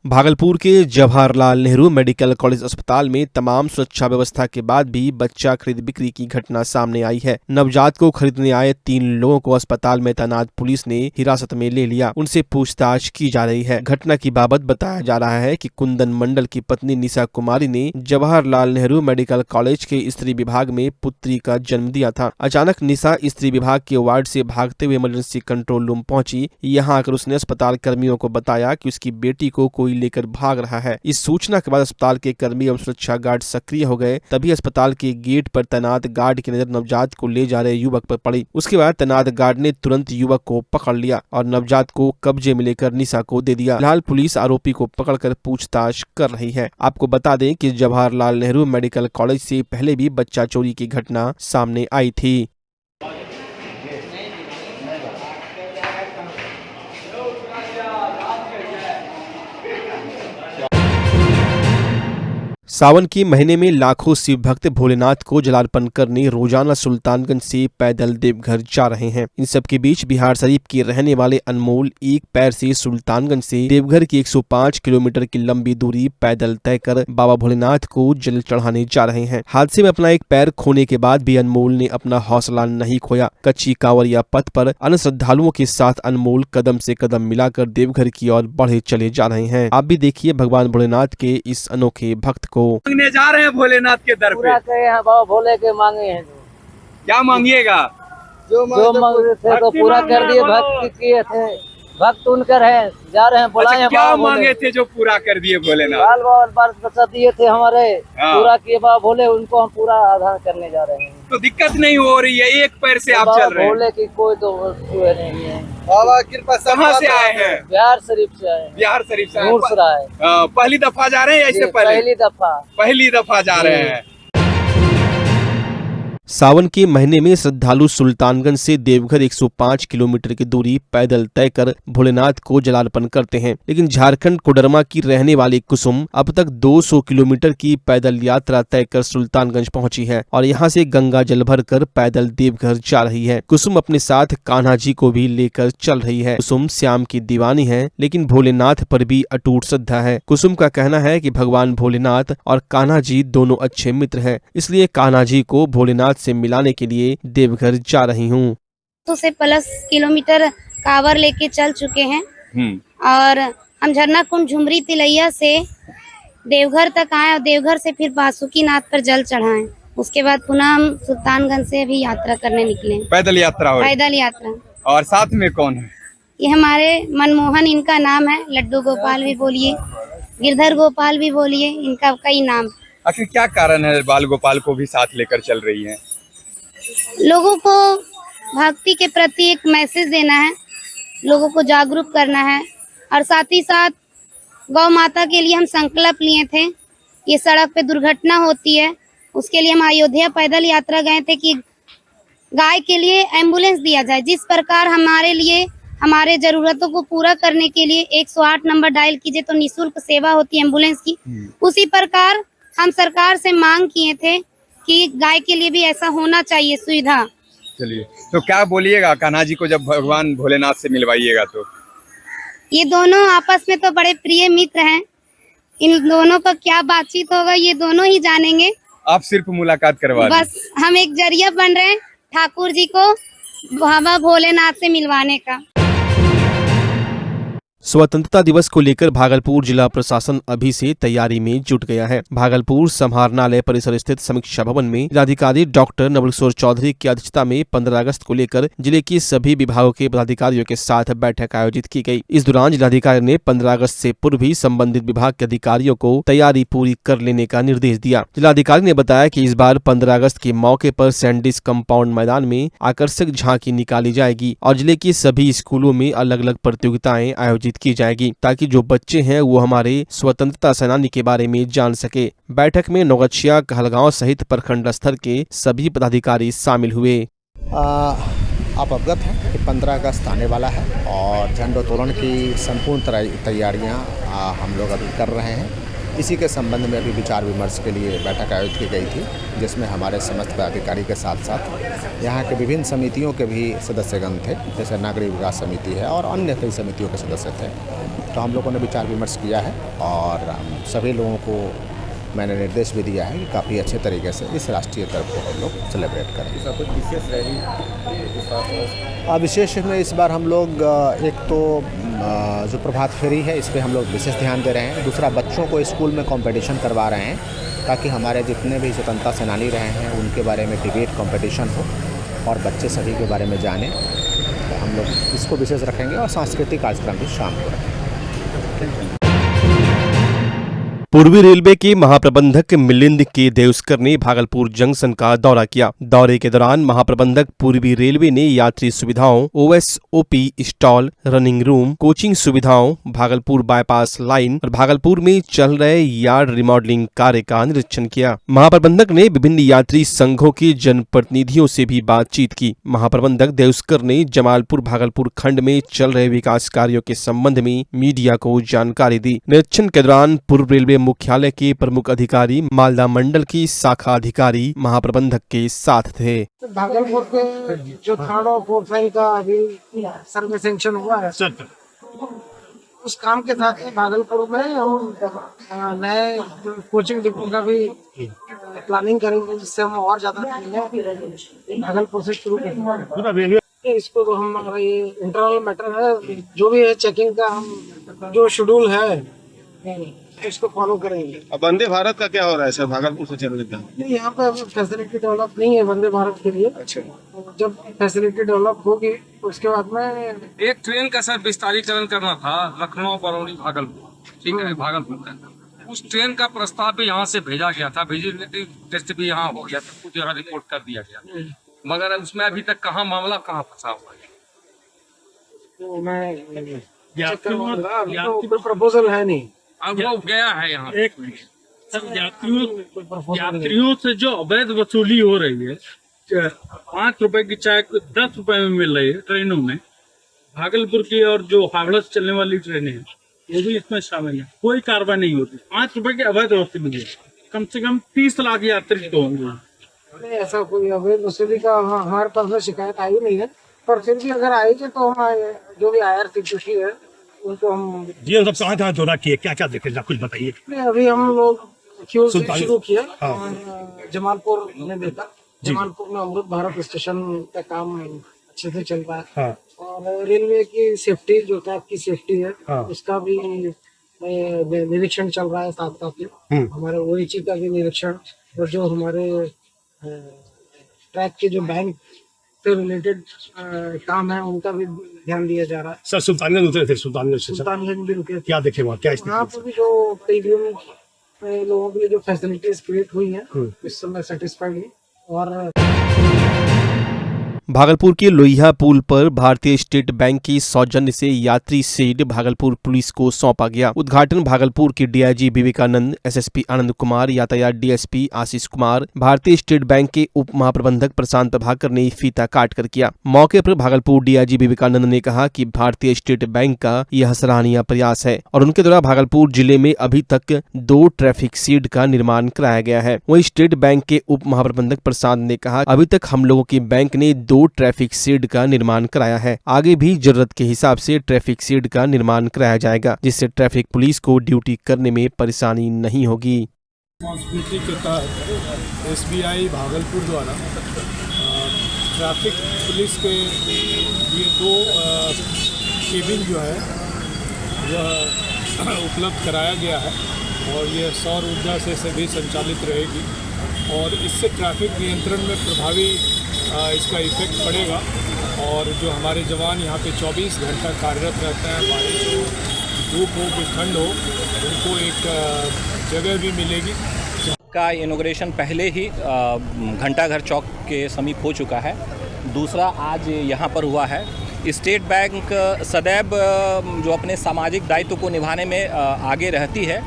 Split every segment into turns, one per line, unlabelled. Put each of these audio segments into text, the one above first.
भागलपुर के Jawaharlal Nehru medical college अस्पताल में तमाम सुरक्षा व्यवस्था के बाद भी बच्चा खरीद बिक्री की घटना सामने आई है। नवजात को खरीदने आए 3 लोगों को अस्पताल में तैनात पुलिस ने हिरासत में ले लिया। उनसे पूछताछ की जा रही है। घटना की बाबत बताया जा रहा है कि कुंदन मंडल की पत्नी निशा कुमारी ने जवाहरलाल नेहरू मेडिकल कॉलेज के स्त्री विभाग में पुत्री का जन्म दिया था। अचानक निशा स्त्री विभाग के वार्ड से भागते हुए इमरजेंसी कंट्रोल रूम पहुंची। यहाँ आकर उसने अस्पताल कर्मियों को बताया कि उसकी बेटी को कोई लेकर भाग रहा है। इस सूचना के बाद अस्पताल के कर्मी एवं सुरक्षा गार्ड सक्रिय हो गए। तभी अस्पताल के गेट पर तैनात गार्ड की नजर नवजात को ले जा रहे युवक पर पड़ी। उसके बाद तैनात गार्ड ने तुरंत युवक को पकड़ लिया और नवजात को कब्जे में लेकर निशा को दे दिया। फिलहाल पुलिस आरोपी को पकड़कर पूछताछ कर रही है। आपको बता दें कि जवाहरलाल नेहरू मेडिकल कॉलेज से पहले भी बच्चा चोरी की घटना सामने आई थी। सावन के महीने में लाखों शिव भक्त भोलेनाथ को जलार्पण करने रोजाना सुल्तानगंज से पैदल देवघर जा रहे हैं। इन सब के बीच बिहार शरीफ के रहने वाले अनमोल एक पैर से सुल्तानगंज से देवघर की 105 किलोमीटर की लंबी दूरी पैदल तय कर बाबा भोलेनाथ को जल चढ़ाने जा रहे हैं। हादसे में अपना एक पैर खोने के बाद भी अनमोल ने अपना हौसला नहीं खोया। कच्ची कांवरिया पथ पर अन्य श्रद्धालुओं के साथ अनमोल कदम से कदम मिलाकर देवघर की ओर बढ़े चले जा रहे हैं। आप भी देखिए भगवान भोलेनाथ के इस अनोखे भक्त को।
मांगने जा रहे हैं भोलेनाथ के दर पे।
पूरा कहे हैं बाबा भोले के मांगे हैं।
क्या मांगिएगा?
जो मांगे थे तो पूरा कर दिए। भक्त किए थे, भक्त उनकर है, जा रहे हैं बुलाए हैं।
क्या मांगे थे जो पूरा कर दिए भोलेनाथ?
बाल बच्चा दिए थे हमारे, पूरा किए बाबा भोले, उनको हम पूरा आधार करने जा रहे हैं।
तो दिक्कत नहीं हो रही है, एक पैर से आप चल रहे हैं।
भोले की कोई तो नहीं है।
बाबा कृपा। कहाँ से आए हैं?
बिहार शरीफ से आए।
बिहार शरीफ से
आए।
पहली दफा जा रहे हैं? ऐसे पहली दफा जा रहे हैं।
सावन के महीने में श्रद्धालु सुल्तानगंज से देवघर 105 किलोमीटर की दूरी पैदल तय कर भोलेनाथ को जलार्पण करते हैं। लेकिन झारखंड कोडरमा की रहने वाली कुसुम अब तक 200 किलोमीटर की पैदल यात्रा तय कर सुल्तानगंज पहुंची है और यहां से गंगा जल भर कर पैदल देवघर जा रही है। कुसुम अपने साथ कान्हा जी को भी लेकर चल रही है। कुसुम श्याम की दीवानी है, लेकिन भोलेनाथ पर भी अटूट श्रद्धा है। कुसुम का कहना है कि भगवान भोलेनाथ और कान्हा जी दोनों अच्छे मित्र हैं, इसलिए कान्हा जी को भोलेनाथ से मिलाने के लिए देवघर जा रही हूँ।
तो से प्लस किलोमीटर कावर लेके चल चुके हैं और हम झरना कुंड झुमरी तिलैया से देवघर तक आए और देवघर से फिर बासुकीनाथ पर जल चढ़ाएं। उसके बाद पुनः हम सुल्तानगंज से भी यात्रा करने निकले।
पैदल यात्रा। और साथ में कौन है?
ये हमारे मनमोहन इनका नाम है। लड्डू गोपाल भी बोलिए, गिरधर गोपाल भी बोलिए, इनका कई नाम।
आखिर क्या कारण है बाल गोपाल को भी साथ लेकर चल रही हैं?
लोगों को भक्ति के प्रति एक मैसेज देना है, लोगों को जागरूक करना है और साथ ही साथ गौ माता के लिए हम संकल्प लिए थे। ये सड़क पे दुर्घटना होती है, उसके लिए हम अयोध्या पैदल यात्रा गए थे कि गाय के लिए एम्बुलेंस दिया जाए। जिस प्रकार हमारे लिए हमारे जरूरतों को पूरा करने के लिए 108 नंबर डायल कीजिए तो निःशुल्क सेवा होती है एम्बुलेंस की, उसी प्रकार हम सरकार से मांग किए थे कि गाय के लिए भी ऐसा होना चाहिए सुविधा।
चलिए, तो क्या बोलिएगा कान्हा जी को जब भगवान भोलेनाथ से मिलवाइएगा? तो
ये दोनों आपस में तो बड़े प्रिय मित्र हैं, इन दोनों का क्या बातचीत होगा ये दोनों ही जानेंगे।
आप सिर्फ मुलाकात करवा
बस हम एक जरिया बन रहे हैं ठाकुर जी को बाबा भोलेनाथ से मिलवाने का।
स्वतंत्रता दिवस को लेकर भागलपुर जिला प्रशासन अभी से तैयारी में जुट गया है। भागलपुर समाहरणालय परिसर स्थित समीक्षा भवन में जिलाधिकारी डॉक्टर नवलकिशोर चौधरी की अध्यक्षता में 15 अगस्त को लेकर जिले के सभी विभागों के पदाधिकारियों के साथ बैठक आयोजित की गई। इस दौरान जिलाधिकारी ने 15 अगस्त से पूर्व ही संबंधित विभाग के अधिकारियों को तैयारी पूरी कर लेने का निर्देश दिया। जिलाधिकारी ने बताया कि इस बार 15 अगस्त के मौके पर सैंडिस कंपाउंड मैदान में आकर्षक झांकी निकाली जाएगी और जिले के सभी स्कूलों में अलग अलग प्रतियोगिताएं आयोजित की जाएगी ताकि जो बच्चे हैं वो हमारे स्वतंत्रता सेनानी के बारे में जान सके। बैठक में नौगछिया, कहलगांव सहित प्रखंड स्तर के सभी पदाधिकारी शामिल हुए।
आप अवगत हैं कि 15 अगस्त आने वाला है और झंडोत्तोलन की संपूर्ण तैयारियां हम लोग अभी कर रहे हैं इसी के संबंध में अभी विचार विमर्श के लिए बैठक आयोजित की गई थी, जिसमें हमारे समस्त पदाधिकारी के साथ साथ यहाँ के विभिन्न समितियों के भी सदस्यगण थे, जैसे नागरिक विकास समिति है और अन्य कई समितियों के सदस्य थे। तो हम लोगों ने विचार विमर्श किया है और सभी लोगों को मैंने निर्देश भी दिया है कि काफ़ी अच्छे तरीके से इस राष्ट्रीय पर्व को हम लोग सेलिब्रेट करें।
कुछ विशेष रैली
विशेष में इस बार हम लोग एक तो जो प्रभात फेरी है इस पे हम लोग विशेष ध्यान दे रहे हैं। दूसरा, बच्चों को स्कूल में कंपटीशन करवा रहे हैं ताकि हमारे जितने भी स्वतंत्रता सेनानी रहे हैं उनके बारे में डिबेट कंपटीशन हो और बच्चे सभी के बारे में जानें। तो हम लोग इसको विशेष रखेंगे और सांस्कृतिक कार्यक्रम भी शाम को रखेंगे।
पूर्वी रेलवे के महाप्रबंधक मिलिंद के देवस्कर ने भागलपुर जंक्शन का दौरा किया। दौरे के दौरान महाप्रबंधक पूर्वी रेलवे ने यात्री सुविधाओं, OSOP stall, running room, coaching सुविधाओं, भागलपुर बाईपास लाइन और भागलपुर में चल रहे यार्ड रिमॉडलिंग कार्य का निरीक्षण किया। महाप्रबंधक ने विभिन्न यात्री संघों के जनप्रतिनिधियों से भी बातचीत की। महाप्रबंधक देवस्कर ने जमालपुर भागलपुर खंड में चल रहे विकास कार्यों के संबंध में मीडिया को जानकारी दी। निरीक्षण के दौरान पूर्व रेलवे मुख्यालय के प्रमुख अधिकारी, मालदा मंडल की शाखा अधिकारी महाप्रबंधक के साथ थे।
भागलपुर के जो 3rd और 4th लाइन का अभी सर्वे सेंक्शन हुआ है, उस काम के साथ भागलपुर में हम नए कोचिंग डिपो का भी प्लानिंग करेंगे, जिससे हम और ज्यादा भागलपुर से शुरू करेंगे। इसको तो हम ये इंटरनल मैटर है, जो भी है चेकिंग का हम जो शेड्यूल है इसको फॉलो करेंगे।
अब वंदे भारत का क्या हो रहा है सर, भागलपुर से चलने का?
यहाँ पे फैसिलिटी डेवलप नहीं है वंदे भारत के लिए।
अच्छा,
जब फैसिलिटी डेवलप होगी उसके बाद में
एक ट्रेन का सर विस्तारीकरण करना था, लखनऊ, बरौनी, भागलपुर, ठीक है, भागलपुर का। उस ट्रेन का प्रस्ताव भी यहाँ से भेजा गया था, विजिबिलिटी टेस्ट भी यहाँ हो गया था, कुछ यहाँ रिपोर्ट कर दिया गया, मगर उसमें अभी तक कहाँ मामला कहाँ फंसा हुआ है।
तो मैं कोई प्रपोजल है नहीं,
अब वो गया है यहाँ।
एक मिनट सर, यात्रियों से जो अवैध वसूली हो रही है, 5 रुपए की चाय 10 रुपए में मिल रही है ट्रेनों में, भागलपुर की और जो हावड़ा से चलने वाली ट्रेनें हैं वो भी इसमें शामिल है। कोई कार्रवाई नहीं होती। 5 रुपए की अवैध वसूली है, कम से कम 30 लाख यात्री तो होंगे।
ऐसा कोई अवैध वसूली का हमारे पास में शिकायत आई नहीं है, पर फिर भी अगर आएगी तो हम जो भी IRCTC है उनको हम
जी सब कहाँ दौरा किए, क्या क्या देखे कुछ बताइए।
अभी हम लोग क्यों से शुरू किया, जमालपुर में देखा, जमालपुर में अमृत भारत स्टेशन का काम अच्छे से चल रहा है।
हाँ।
और रेलवे की सेफ्टी, जो ट्रैक की सेफ्टी है, उसका भी निरीक्षण चल रहा है। साथ साथ में हमारे OHE का भी निरीक्षण, और जो हमारे ट्रैक के जो बैंक से रिलेटेड काम है उनका भी ध्यान दिया जा रहा है।
सर सुल्तानगंज उतरे थे, सुल्तानगंज
भी रुके थे।
क्या देखे वहाँ, क्या
वहाँ पर भी जो प्रीमियम लोगों के लिए जो फैसिलिटीज क्रिएट हुई हैं इस समय सेटिस्फाइड है। और
भागलपुर के लोहिया पुल पर भारतीय स्टेट बैंक की सौजन्य से यात्री शेड भागलपुर पुलिस को सौंपा गया। उद्घाटन भागलपुर के DIG विवेकानंद, SSP आनंद कुमार, यातायात DSP आशीष कुमार, भारतीय स्टेट बैंक के उप महाप्रबंधक प्रशांत प्रभाकर ने फीता काट कर किया। मौके पर भागलपुर DIG विवेकानंद ने कहा कि भारतीय स्टेट बैंक का यह सराहनीय प्रयास है और उनके द्वारा भागलपुर जिले में अभी तक 2 ट्रैफिक शेड का निर्माण कराया गया है। वहीं स्टेट बैंक के उप महाप्रबंधक प्रशांत ने कहा, अभी तक हम लोगों की बैंक ने 2 ट्रैफिक शेड का निर्माण कराया है। आगे भी जरूरत के हिसाब से ट्रैफिक शेड का निर्माण कराया जाएगा, जिससे ट्रैफिक पुलिस को ड्यूटी करने में परेशानी नहीं होगी।
रिस्पॉन्सिबिलिटी के तहत SBI भागलपुर द्वारा ट्रैफिक पुलिस के लिए 2 केबिन जो है वह उपलब्ध कराया गया है और यह सौर ऊर्जा से सभी संचालित रहेगी और इससे ट्रैफिक नियंत्रण में प्रभावी इसका इफेक्ट पड़ेगा। और जो हमारे जवान यहाँ पे 24 घंटा कार्यरत रहते हैं, बारिश हो, धूप हो, कि ठंड हो, उनको एक जगह भी मिलेगी।
का इनॉग्रेशन पहले ही घंटाघर चौक के समीप हो चुका है। दूसरा आज यहाँ पर हुआ है। स्टेट बैंक सदैव जो अपने सामाजिक दायित्व को निभाने में आगे रहती है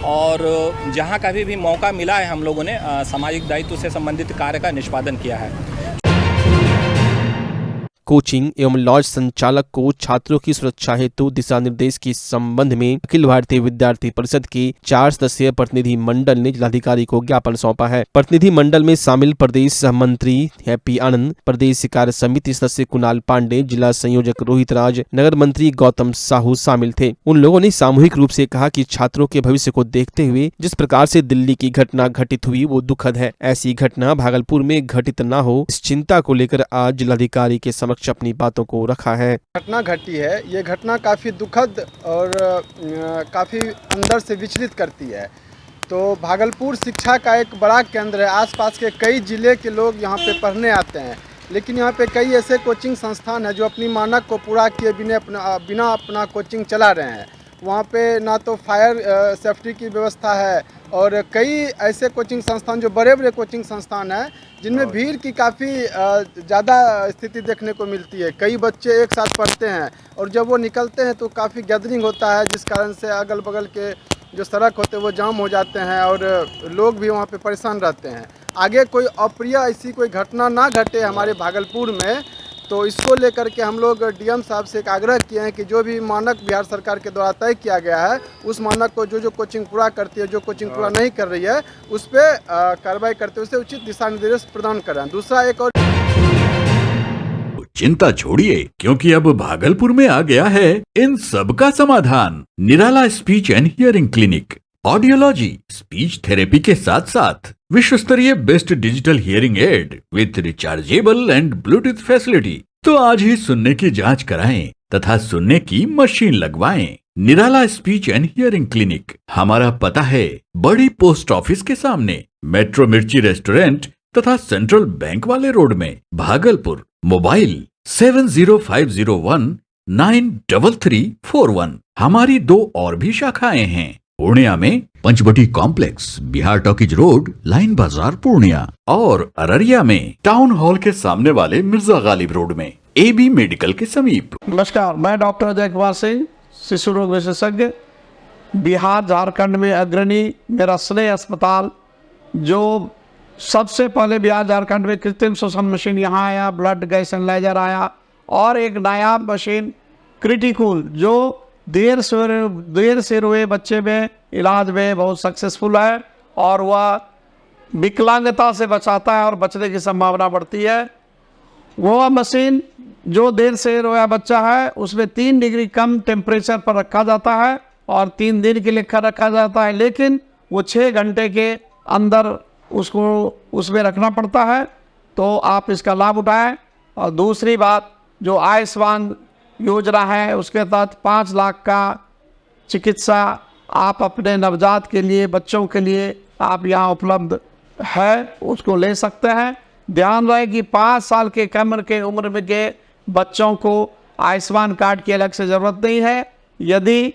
और जहाँ कभी भी मौका मिला है हम लोगों ने सामाजिक दायित्व से संबंधित कार्य का निष्पादन किया है।
कोचिंग एवं लॉज संचालक को छात्रों की सुरक्षा हेतु दिशा निर्देश के संबंध में अखिल भारतीय विद्यार्थी परिषद के 4 सदस्यीय प्रतिनिधि मंडल ने जिलाधिकारी को ज्ञापन सौंपा है। प्रतिनिधि मंडल में शामिल प्रदेश सह मंत्री हैप्पी आनंद, प्रदेश कार्य समिति सदस्य कुणाल पांडे, जिला संयोजक रोहित राज, नगर मंत्री गौतम साहू शामिल थे। उन लोगों ने सामूहिक रूप से कहा कि छात्रों के भविष्य को देखते हुए जिस प्रकार से दिल्ली की घटना घटित हुई वो दुखद है। ऐसी घटना भागलपुर में घटित न हो, इस चिंता को लेकर आज जिलाधिकारी के समक्ष अपनी बातों को रखा है।
घटना घटी है, ये घटना काफ़ी दुखद और काफ़ी अंदर से विचलित करती है। तो भागलपुर शिक्षा का एक बड़ा केंद्र है, आसपास के कई जिले के लोग यहाँ पे पढ़ने आते हैं, लेकिन यहाँ पे कई ऐसे कोचिंग संस्थान हैं जो अपनी मानक को पूरा किए बिना अपना कोचिंग चला रहे हैं। वहाँ पे ना तो फायर सेफ्टी की व्यवस्था है और कई ऐसे कोचिंग संस्थान जो बड़े बड़े कोचिंग संस्थान हैं जिनमें भीड़ की काफ़ी ज़्यादा स्थिति देखने को मिलती है। कई बच्चे एक साथ पढ़ते हैं और जब वो निकलते हैं तो काफ़ी गैदरिंग होता है, जिस कारण से अगल बगल के जो सड़क होते हैं वो जाम हो जाते हैं और लोग भी वहाँ पे परेशान रहते हैं। आगे कोई अप्रिय ऐसी कोई घटना ना घटे हमारे भागलपुर में, तो इसको लेकर के हम लोग डीएम साहब से एक आग्रह किए हैं कि जो भी मानक बिहार सरकार के द्वारा तय किया गया है उस मानक को जो कोचिंग पूरा करती है, जो कोचिंग पूरा नहीं कर रही है उस पर कार्रवाई करते हुए उसे उचित दिशा निर्देश प्रदान करें। दूसरा एक और
चिंता छोड़िए, क्योंकि अब भागलपुर में आ गया है इन सब का समाधान। Nirala speech and hearing clinic, audiology, speech therapy के साथ साथ विश्व स्तरीय best digital hearing aid with rechargeable and Bluetooth facility. तो आज ही सुनने की जांच कराएं तथा सुनने की मशीन लगवाएं। निराला स्पीच एंड हियरिंग क्लिनिक, हमारा पता है बड़ी पोस्ट ऑफिस के सामने, मेट्रो मिर्ची रेस्टोरेंट तथा सेंट्रल बैंक वाले रोड में, भागलपुर। मोबाइल 7050193341। हमारी 2 और भी शाखाएं हैं, पूर्णिया में Panchvati complex, Bihar talkies road, line Bazar Purnia, और अररिया में टाउन हॉल के सामने वाले मिर्जा गालिब रोड में, AB मेडिकल के समीप।
नमस्कार, मैं डॉक्टर अजय कुमार सिंह, शिशु रोग विशेषज्ञ, बिहार झारखंड में अग्रणी मेरा स्नेह अस्पताल, जो सबसे पहले बिहार झारखंड में कृत्रिम श्वसन मशीन यहाँ आया, ब्लड गैस एनालाइजर आया, और एक नया मशीन क्रिटिकल जो देर से रोए बच्चे में इलाज में बहुत सक्सेसफुल है और वह विकलांगता से बचाता है और बचने की संभावना बढ़ती है। वह मशीन जो देर से रोया बच्चा है उसमें 3 डिग्री कम टेम्परेचर पर रखा जाता है और 3 दिन के लिए रखा जाता है, लेकिन वो 6 घंटे के अंदर उसको उसमें रखना पड़ता है। तो आप इसका लाभ उठाएं। और दूसरी बात, जो आयुष्मान योजना है उसके तहत 5 लाख का चिकित्सा आप अपने नवजात के लिए, बच्चों के लिए आप यहाँ उपलब्ध है, उसको ले सकते हैं। ध्यान रहे कि 5 साल के कम के उम्र में के बच्चों को आयुष्मान कार्ड की अलग से ज़रूरत नहीं है। यदि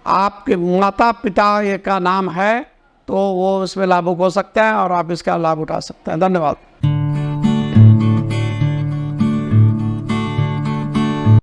आपके माता पिता का नाम है तो वो इसमें लाभुक हो सकता है और आप इसका लाभ उठा सकते हैं। धन्यवाद।